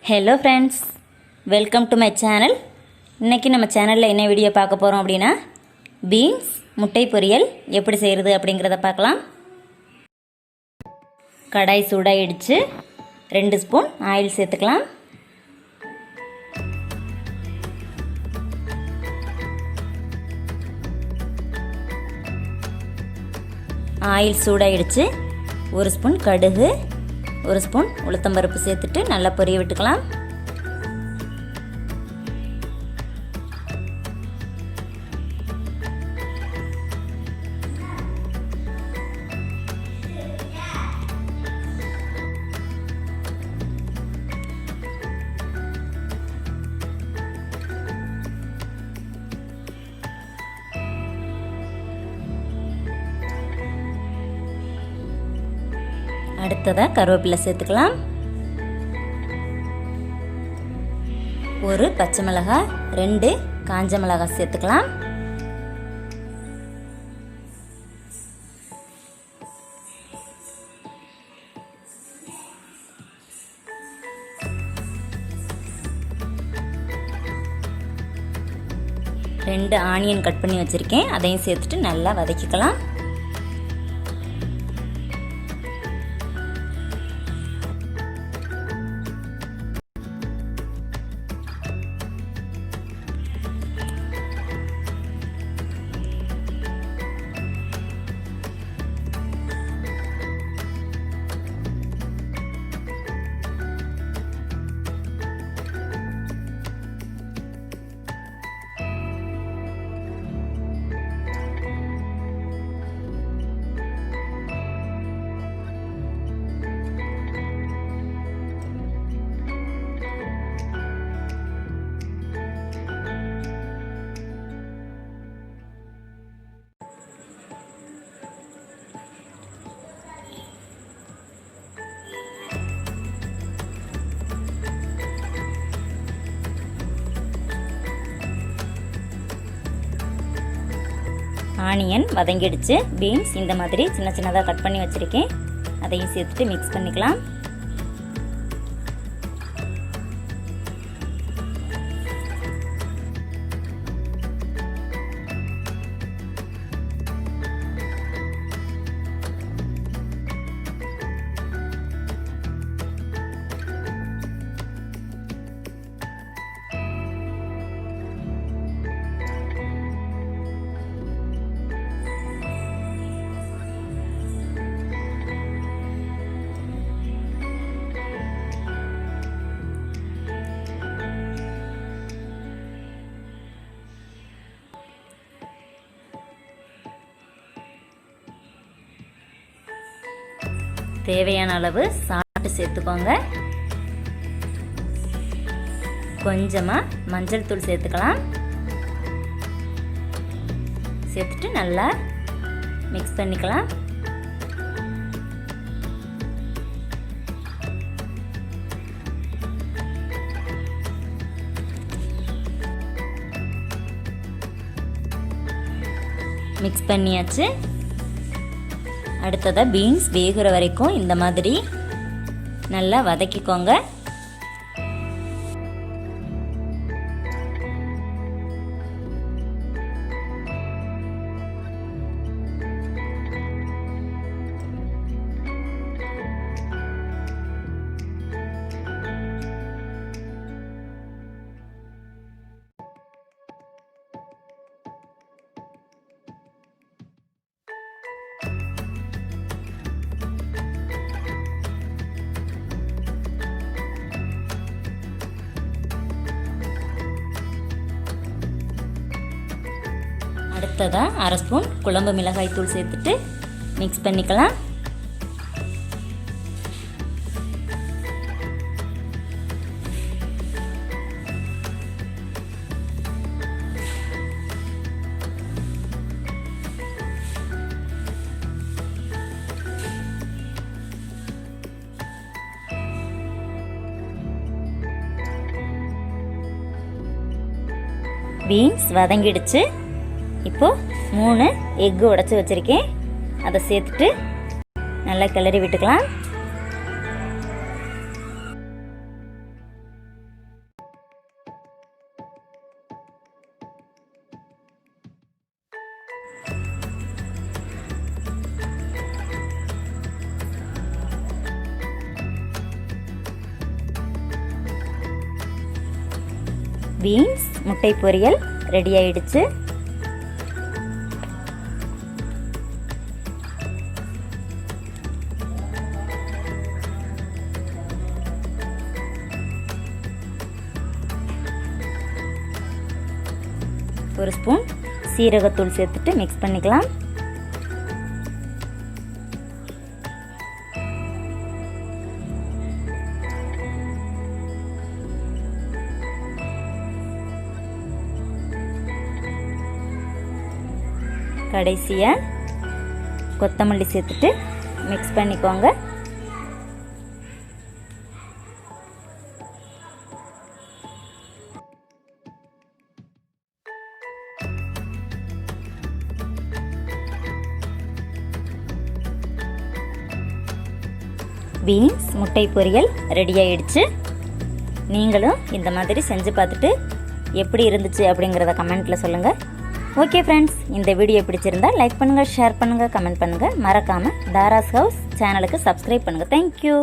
Hello friends, welcome to my channel. இன்றைக்கி நம்ம சேனலில் என்ன வீடியோ பார்க்க போகிறோம் அப்படின்னா, பீன்ஸ் முட்டை பொரியல் எப்படி செய்கிறது அப்படிங்கிறத பார்க்கலாம். கடாய் சூடாகிடுச்சு. 2 ஸ்பூன் ஆயில் சேர்த்துக்கலாம். ஆயில் சூடாகிடுச்சு. 1 ஸ்பூன் கடுகு, 1 ஸ்பூன் உளுத்தம்பருப்பு சேர்த்துட்டு நல்லா பொரிய விட்டுக்கலாம். அடுத்ததாக கருவேப்பிலை சேர்த்துக்கலாம். 1 பச்சை மிளகாய், 2 காஞ்ச மிளகாய் சேர்த்துக்கலாம். ரெண்டு ஆனியன் கட் பண்ணி வச்சுருக்கேன், அதையும் சேர்த்துட்டு நல்லா வதக்கிக்கலாம். ஆனியன் வதங்கிடுச்சு. பீன்ஸ் இந்த மாதிரி சின்ன சின்னதாக கட் பண்ணி வச்சுருக்கேன், அதையும் சேர்த்துட்டு மிக்ஸ் பண்ணிக்கலாம். தேவையான அளவு சால்ட் சேர்த்துக்கோங்க. கொஞ்சமாக மஞ்சள் தூள் சேர்த்துக்கலாம். சேர்த்துட்டு நல்லா மிக்ஸ் பண்ணிக்கலாம். மிக்ஸ் பண்ணியாச்சு. அடுத்ததாக பீன்ஸ் வேகிற வரைக்கும் இந்த மாதிரி நல்லா வதக்கிக்கோங்க. அடுத்ததாக 1/2 ஸ்பூன் குழம்பு மிளகாய் தூள் சேர்த்துட்டு மிக்ஸ் பண்ணிக்கலாம். பீன்ஸ் வதங்கிடுச்சு. இப்போது 3 எக்கு உடைச்சி வச்சுருக்கேன், அதை சேர்த்துட்டு நல்லா கிளறி விட்டுக்கலாம். பீன்ஸ் முட்டை பொரியல் ரெடி ஆயிடுச்சு. ஒரு ஸ்பூன் சீரகத்தூள் சேர்த்துட்டு மிக்ஸ் பண்ணிக்கலாம். கடைசியாக கொத்தமல்லி சேர்த்துட்டு மிக்ஸ் பண்ணிக்கோங்க. பீன்ஸ் முட்டை பொரியல் ரெடி ஆயிடுச்சு. நீங்களும் இந்த மாதிரி செஞ்சு பார்த்துட்டு எப்படி இருந்துச்சு அப்படிங்கிறத கமெண்ட்டில் சொல்லுங்கள். ஓகே ஃப்ரெண்ட்ஸ், இந்த வீடியோ பிடிச்சிருந்தா லைக் பண்ணுங்கள், ஷேர் பண்ணுங்கள், கமெண்ட் பண்ணுங்கள். மறக்காமல் தாராஸ் ஹவுஸ் சேனலுக்கு சப்ஸ்கிரைப் பண்ணுங்கள். தேங்க்யூ.